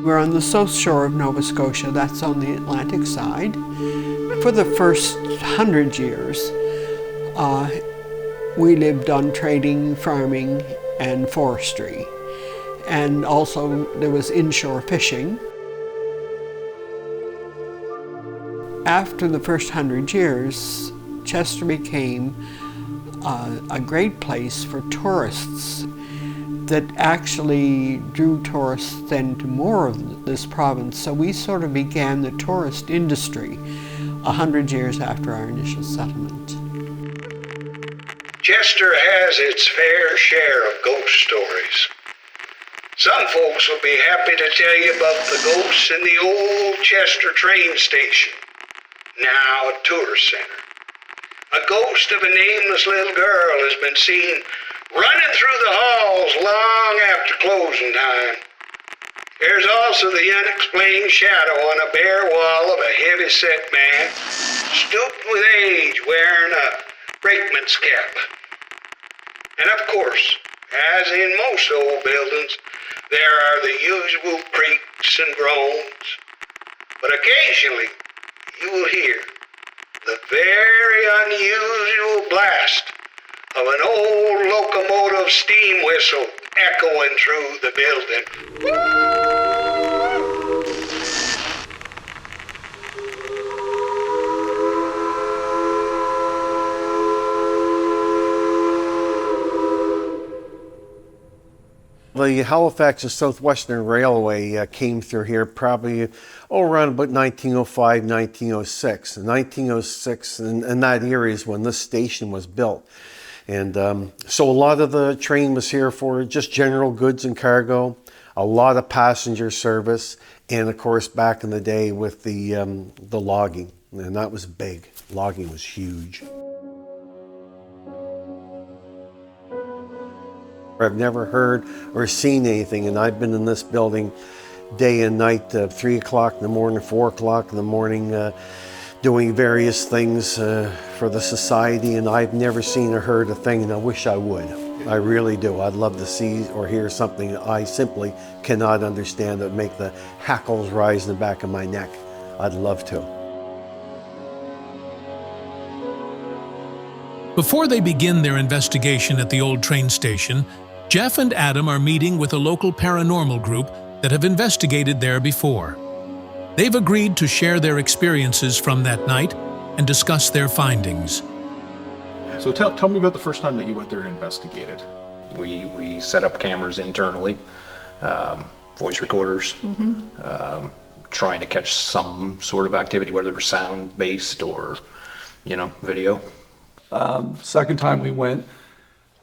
We're on the south shore of Nova Scotia, that's on the Atlantic side. For the first 100 years, we lived on trading, farming, and forestry. And also there was inshore fishing. After the first 100 years, Chester became a great place for tourists that actually drew tourists then to more of this province. So we sort of began the tourist industry 100 years after our initial settlement. Chester has its fair share of ghost stories. Some folks will be happy to tell you about the ghosts in the old Chester train station, now a tourist center. A ghost of a nameless little girl has been seen running through the halls long after closing time. There's also the unexplained shadow on a bare wall of a heavy-set man, stooped with age, wearing a brakeman's cap. And of course, as in most old buildings, there are the usual creaks and groans. But occasionally, you will hear the very unusual blast of an old locomotive steam whistle echoing through the building. The Halifax and Southwestern Railway came through here probably around about 1905, 1906. In 1906, and that area is when this station was built. And so a lot of the train was here for just general goods and cargo, a lot of passenger service, and of course back in the day with the logging, and that was big. Logging was huge. I've never heard or seen anything, and I've been in this building day and night, 3 o'clock in the morning, 4 o'clock in the morning, doing various things for the society, and I've never seen or heard a thing, and I wish I would. I really do. I'd love to see or hear something that I simply cannot understand that would make the hackles rise in the back of my neck. I'd love to. Before they begin their investigation at the old train station, Jeff and Adam are meeting with a local paranormal group that have investigated there before. They've agreed to share their experiences from that night and discuss their findings. So tell me about the first time that you went there and investigated. We set up cameras internally, voice recorders, trying to catch some sort of activity, whether it was sound-based or, video. Second time we went,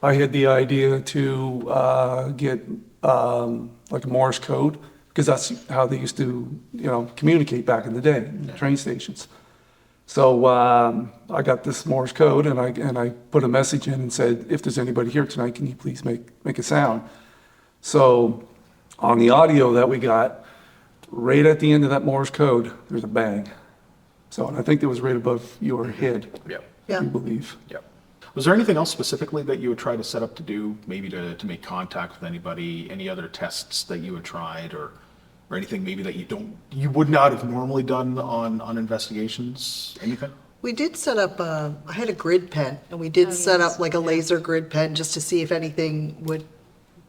I had the idea to get like a Morse code, because that's how they used to, communicate back in the day, in the train stations. So I got this Morse code, and I put a message in and said, if there's anybody here tonight, can you please make a sound? So on the audio that we got, right at the end of that Morse code, there's a bang. So, and I think that was right above your head. Yeah. I believe. Yep. Was there anything else specifically that you would try to set up to do, maybe to make contact with anybody, any other tests that you had tried, or anything maybe that you would not have normally done on investigations? Anything? We did set up I had a grid pen, and we did set up like a laser grid pen just to see if anything would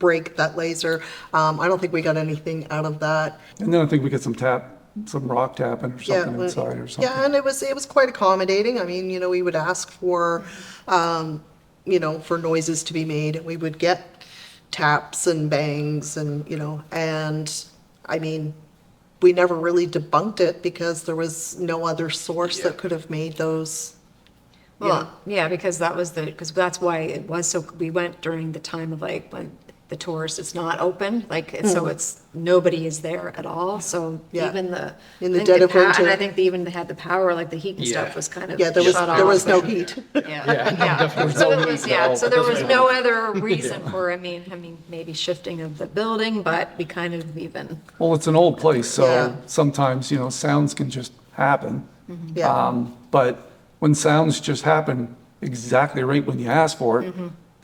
break that laser. I don't think we got anything out of that. And then I think we got some rock tapping or something inside or something. Yeah, and it was quite accommodating. I mean, we would ask for, for noises to be made, and we would get taps and bangs and, and I mean, we never really debunked it because there was no other source that could have made those. Well, because that's why it was so, we went during the time of like when the tourist is not open, so it's nobody is there at all. So even in the dead of winter, and I think they had the power, like the heat and stuff was kind of there was no heat. So there was no other reason for maybe shifting of the building, but we kind of even. Well, it's an old place, so sometimes sounds can just happen. But when sounds just happen exactly right when you ask for it,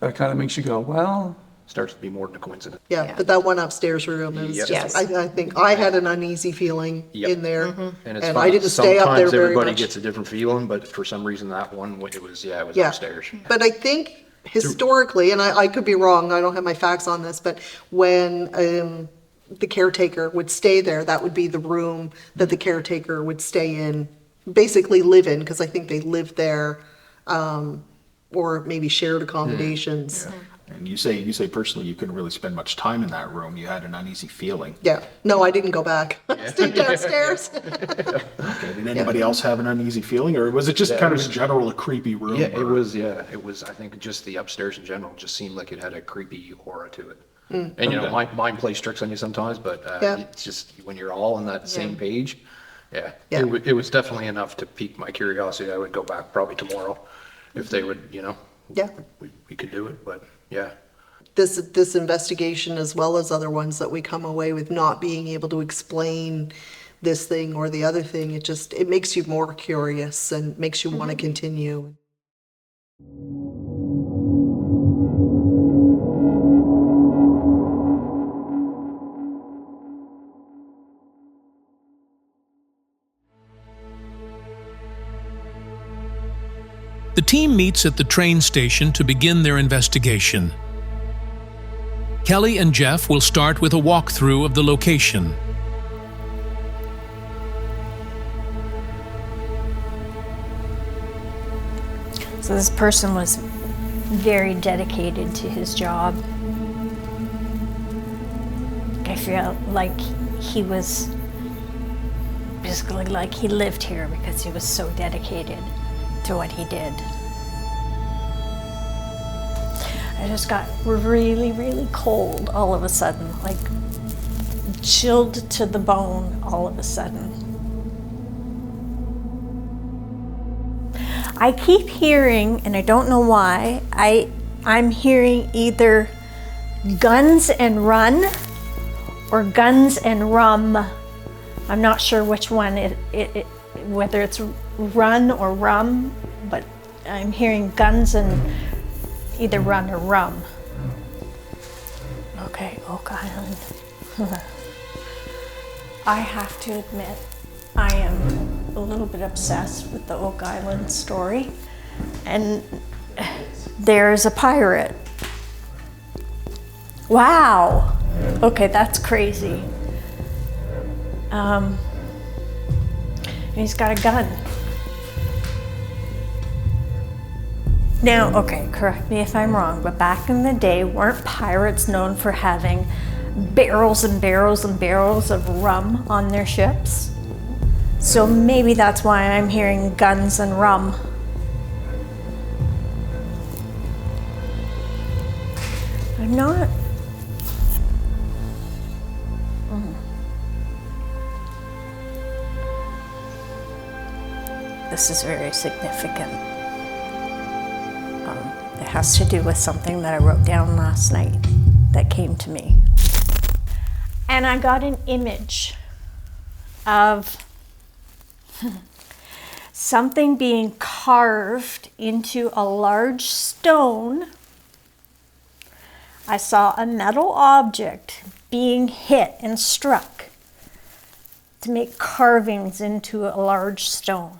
that kind of makes you go, well, starts to be more than a coincidence. Yeah, but that one upstairs room is Yep. just, Yes. I think I had an uneasy feeling Yep. in there. And it's And fun. I didn't stay up there Sometimes very everybody much. gets a different feeling, but for some reason that one, it was Yeah. upstairs. But I think historically, and I could be wrong, I don't have my facts on this, but when the caretaker would stay there, that would be the room that the caretaker would stay in, basically live in, because I think they lived there, or maybe shared accommodations. And you say personally you couldn't really spend much time in that room. You had an uneasy feeling. Yeah, no, I didn't go back. Stayed downstairs. Okay, did anybody else have an uneasy feeling, or was it just kind of in general a creepy room? Yeah, it or- was, I think just the upstairs in general just seemed like it had a creepy aura to it. And mind plays tricks on you sometimes, but Yeah. it's just when you're all on that same page, Yeah. it was definitely enough to pique my curiosity. I would go back probably tomorrow if they would, Yeah. we could do it, but yeah. This investigation, as well as other ones that we come away with not being able to explain this thing or the other thing, it makes you more curious and makes you want to continue. The team meets at the train station to begin their investigation. Kelly and Jeff will start with a walkthrough of the location. So this person was very dedicated to his job. I feel like he was basically like he lived here because he was so dedicated to what he did. I just got really, really cold all of a sudden, like chilled to the bone all of a sudden. I keep hearing, and I don't know why, I'm hearing either guns and run or guns and rum. I'm not sure which one, whether it's run or rum, but I'm hearing guns and either run or rum. Okay, Oak Island. I have to admit, I am a little bit obsessed with the Oak Island story. And there's a pirate. Wow. Okay, that's crazy. And he's got a gun. Now, okay, correct me if I'm wrong, but back in the day, weren't pirates known for having barrels and barrels and barrels of rum on their ships? So maybe that's why I'm hearing guns and rum. I'm not. This is very significant. It has to do with something that I wrote down last night that came to me. And I got an image of something being carved into a large stone. I saw a metal object being hit and struck to make carvings into a large stone.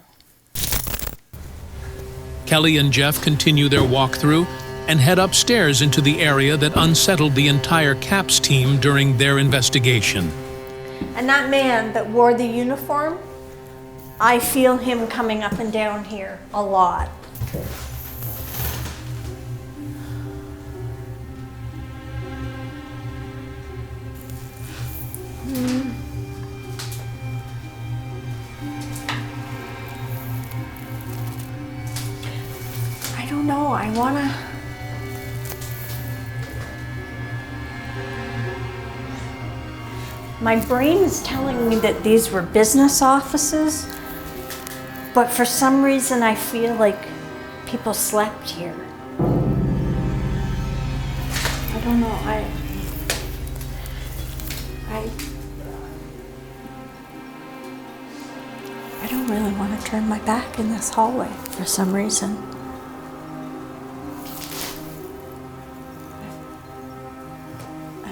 Kelly and Jeff continue their walkthrough and head upstairs into the area that unsettled the entire CAPS team during their investigation. And that man that wore the uniform, I feel him coming up and down here a lot. I don't know, I wanna... My brain is telling me that these were business offices, but for some reason I feel like people slept here. I don't know, I don't really want to turn my back in this hallway for some reason.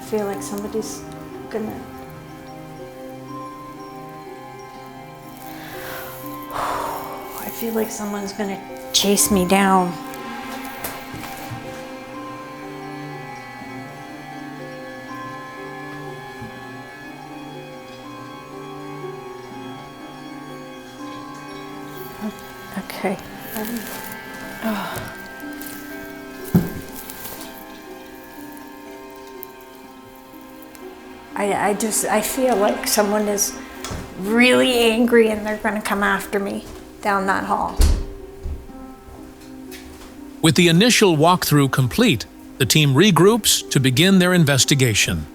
feel like somebody's gonna... I feel like someone's gonna chase me down. Okay. I feel like someone is really angry and they're gonna come after me down that hall. With the initial walkthrough complete, the team regroups to begin their investigation.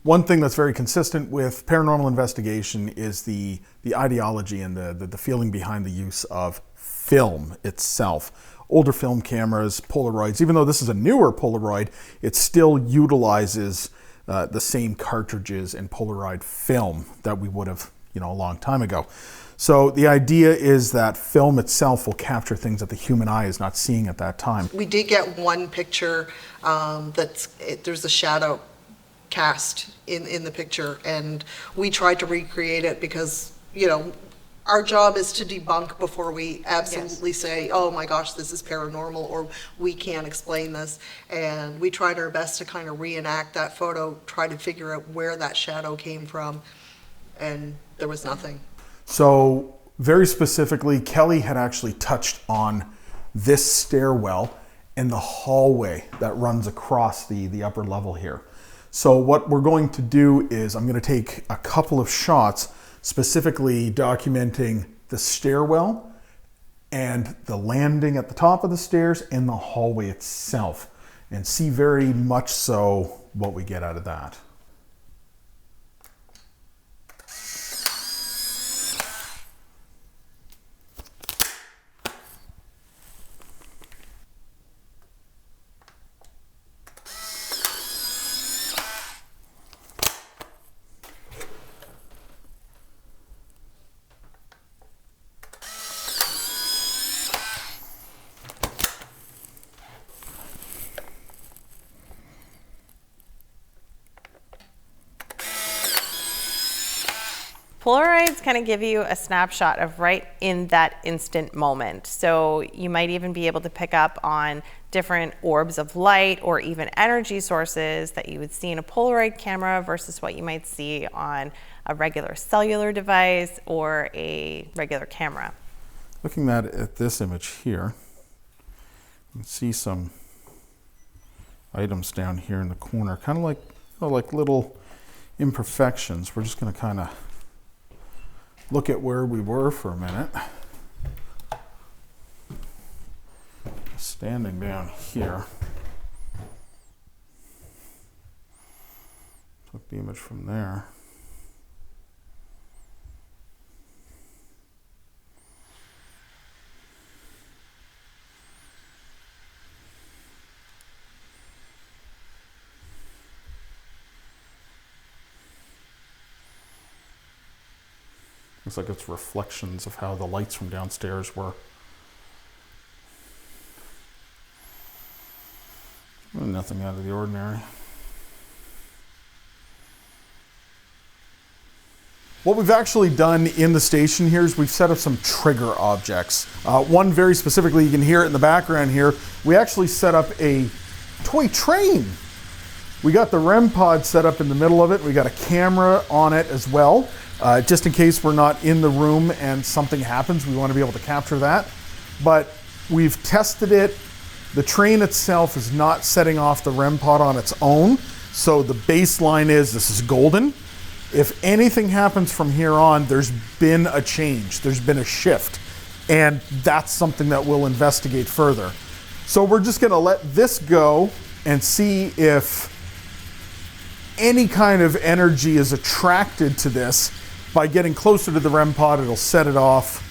One thing that's very consistent with paranormal investigation is the ideology and the feeling behind the use of film itself. Older film cameras, Polaroids, even though this is a newer Polaroid, it still utilizes the same cartridges and Polaroid film that we would have, a long time ago. So the idea is that film itself will capture things that the human eye is not seeing at that time. We did get one picture there's a shadow cast in the picture, and we tried to recreate it because, our job is to debunk before we absolutely say, oh my gosh, this is paranormal, or we can't explain this. And we tried our best to kind of reenact that photo, try to figure out where that shadow came from, and there was nothing. So very specifically, Kelly had actually touched on this stairwell and the hallway that runs across the upper level here. So what we're going to do is I'm going to take a couple of shots specifically documenting the stairwell and the landing at the top of the stairs and the hallway itself, and see very much so what we get out of that. Polaroids kind of give you a snapshot of right in that instant moment. So you might even be able to pick up on different orbs of light or even energy sources that you would see in a Polaroid camera versus what you might see on a regular cellular device or a regular camera. Looking at this image here, you can see some items down here in the corner, kind of like little imperfections. We're just going to kind of look at where we were for a minute. Standing down here. Took the image from there. Looks like it's reflections of how the lights from downstairs were. Nothing out of the ordinary. What we've actually done in the station here is we've set up some trigger objects. One very specifically, you can hear it in the background here, we actually set up a toy train. We got the REM pod set up in the middle of it. We got a camera on it as well. Just in case we're not in the room and something happens, we want to be able to capture that. But we've tested it. The train itself is not setting off the REM pod on its own. So the baseline is this is golden. If anything happens from here on, there's been a change. There's been a shift. And that's something that we'll investigate further. So we're just going to let this go and see if any kind of energy is attracted to this. By getting closer to the REM pod, it'll set it off,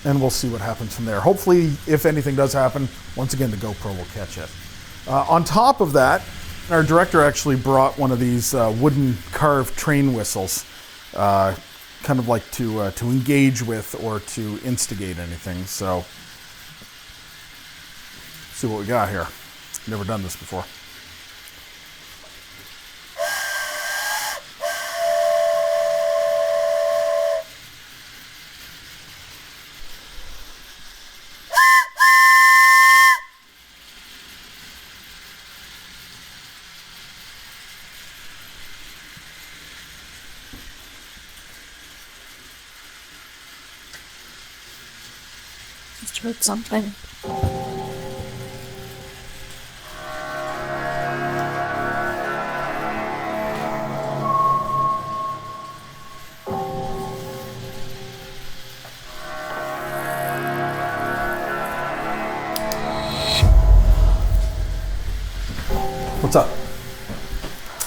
and we'll see what happens from there. Hopefully, if anything does happen, once again, the GoPro will catch it. On top of that, Our director actually brought one of these wooden carved train whistles, kind of like to engage with or to instigate anything. So, see what we got here. Never done this before. Just heard something. What's up?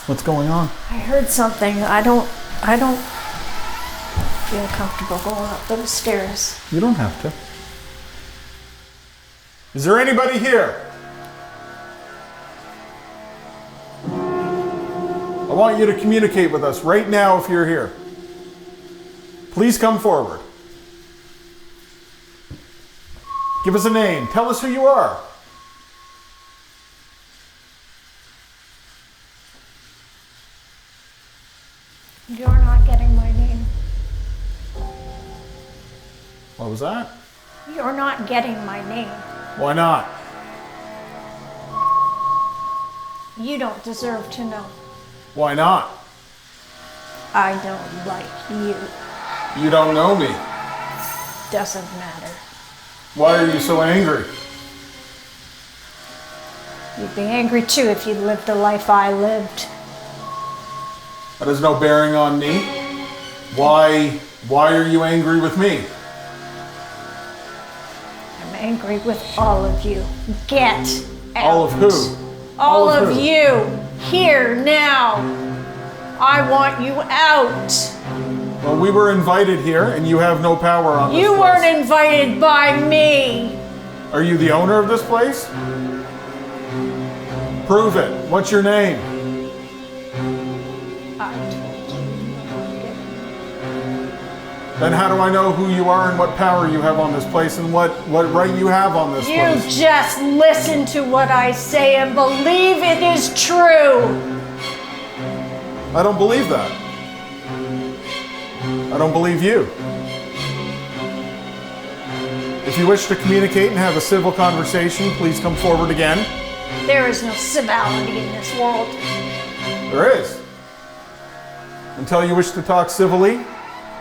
What's going on? I heard something. I don't feel comfortable going up those stairs. You don't have to. Is there anybody here? I want you to communicate with us right now if you're here. Please come forward. Give us a name. Tell us who you are. You're not getting my name. What was that? You're not getting my name. Why not? You don't deserve to know. Why not? I don't like you. You don't know me. Doesn't matter. Why are you so angry? You'd be angry too if you lived the life I lived. That has no bearing on me. Why are you angry with me? I'm angry with all of you. Get out. All of who? All of who? you. Here, now. I want you out. Well, we were invited here, and you have no power on this You place. weren't invited by me. Are you the owner of this place? Prove it. What's your name? I told you. Then how do I know who you are and what power you have on this place and what right you have on this You place? just listen to what I say and believe it is true. I don't believe that. I don't believe you. If you wish to communicate and have a civil conversation, please come forward again. There is no civility in this world. There is. Until you wish to talk civilly,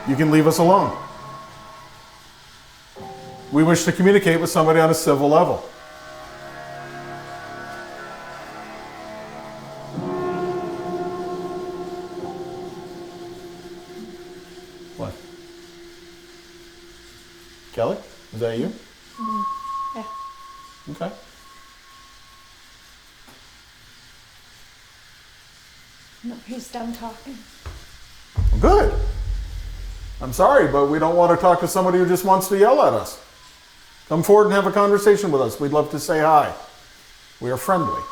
you can leave us alone. We wish to communicate with somebody on a civil level. What? Kelly? Is that you? Yeah. Okay. No, he's done talking. Well, good. I'm sorry, but we don't want to talk to somebody who just wants to yell at us. Come forward and have a conversation with us. We'd love to say hi. We are friendly.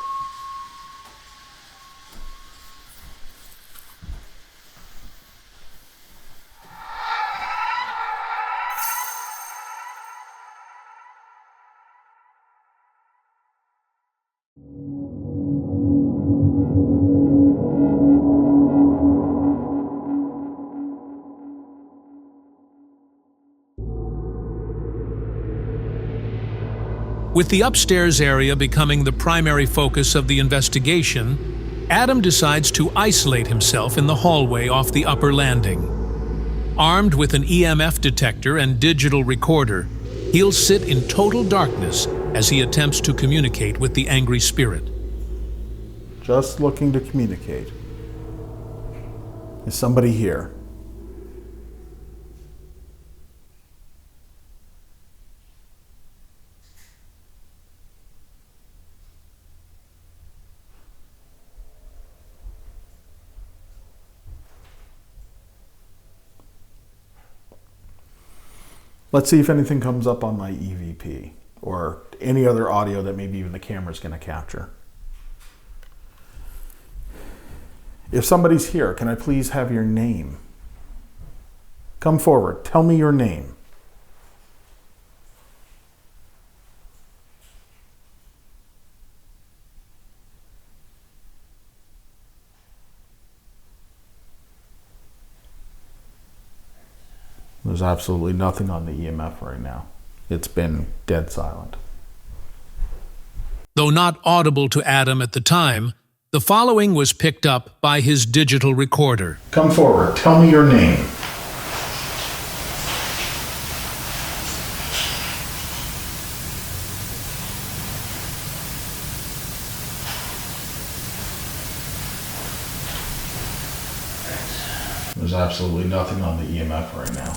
With the upstairs area becoming the primary focus of the investigation, Adam decides to isolate himself in the hallway off the upper landing. Armed with an EMF detector and digital recorder, he'll sit in total darkness as he attempts to communicate with the angry spirit. Just looking to communicate. Is somebody here? Let's see if anything comes up on my EVP or any other audio that maybe even the camera's going to capture. If somebody's here, can I please have your name? Come forward. Tell me your name. There's absolutely nothing on the EMF right now. It's been dead silent. Though not audible to Adam at the time, the following was picked up by his digital recorder. Come forward. Tell me your name. There's absolutely nothing on the EMF right now.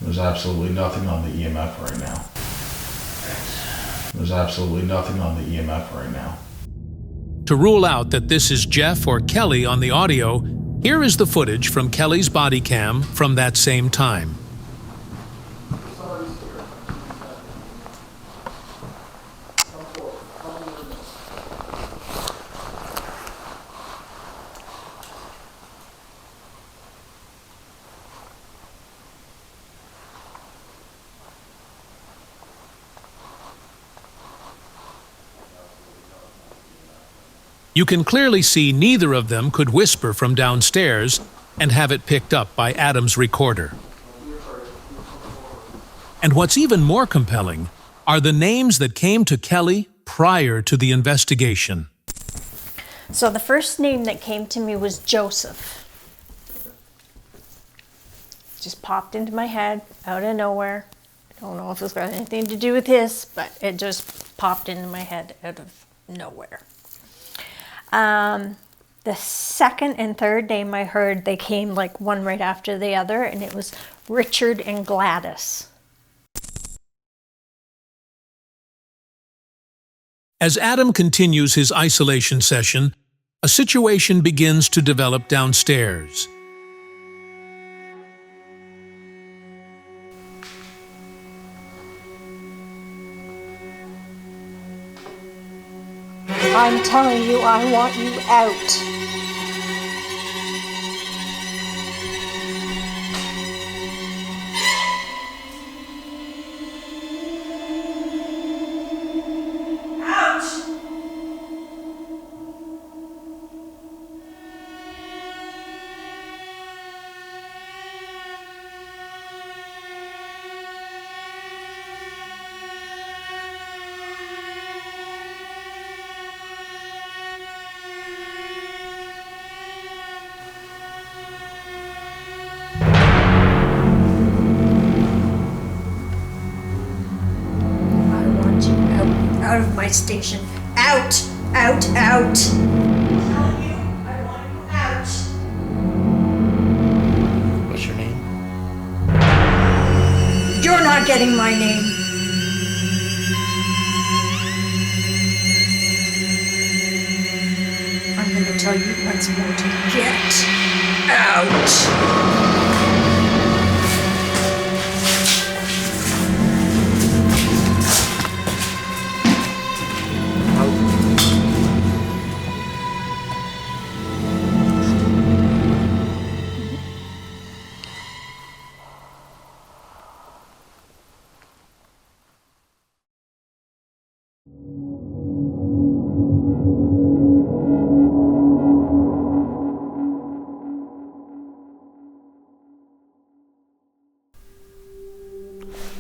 There's absolutely nothing on the EMF right now. There's absolutely nothing on the EMF right now. To rule out that this is Jeff or Kelly on the audio, here is the footage from Kelly's body cam from that same time. You can clearly see neither of them could whisper from downstairs and have it picked up by Adam's recorder. And what's even more compelling are the names that came to Kelly prior to the investigation. So the first name that came to me was Joseph. Just popped into my head out of nowhere. I don't know if it's got anything to do with this, but it just popped into my head out of nowhere. The second and third name I heard, they came like one right after the other, and it was Richard and Gladys. As Adam continues his isolation session, a situation begins to develop downstairs. I'm telling you, I want you out. Out of my station. Out! Out! Out! I'm telling you, I want you out. What's your name? You're not getting my name. I'm gonna tell you once more to get out.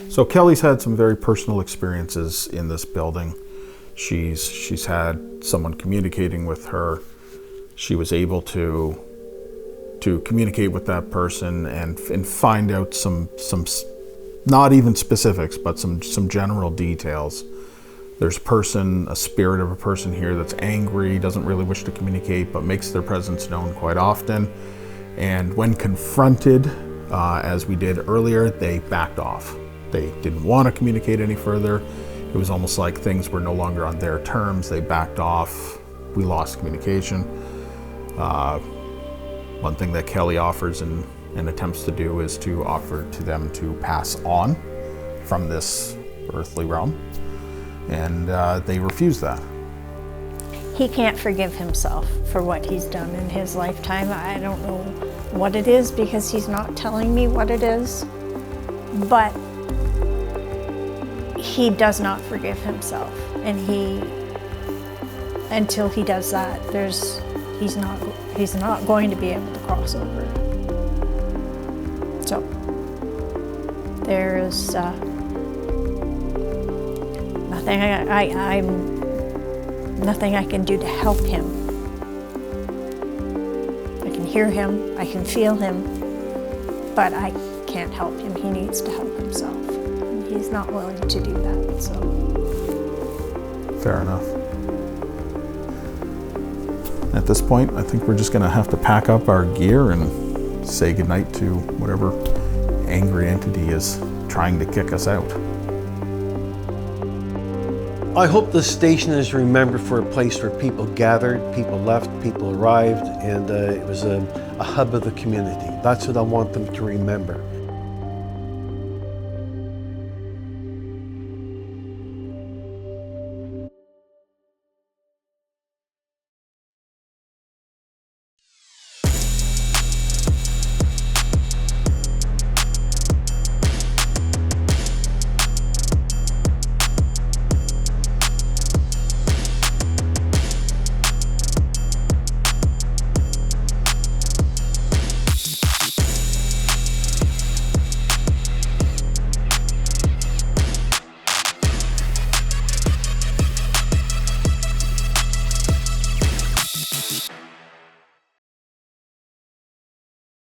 So Kelly's had some very personal experiences in this building. She's had someone communicating with her. She was able to communicate with that person and find out some not even specifics, but some general details. There's a spirit of a person here that's angry, doesn't really wish to communicate, but makes their presence known quite often. And when confronted, as we did earlier, they backed off. They didn't want to communicate any further. It was almost like things were no longer on their terms. They backed off. We lost communication. One thing that Kelly offers and attempts to do is to offer to them to pass on from this earthly realm. And they refuse that. he can't forgive himself for what he's done in his lifetime. I don't know what it is because he's not telling me what it is, but he does not forgive himself, and until he does that, he's not going to be able to cross over. So there's nothing I can do to help him. I can hear him, I can feel him, but I can't help him. He needs to help himself. And he's not willing to do that, so. Fair enough. At this point, I think we're just gonna have to pack up our gear and say goodnight to whatever angry entity is trying to kick us out. I hope this station is remembered for a place where people gathered, people left, people arrived, and it was a hub of the community. That's what I want them to remember.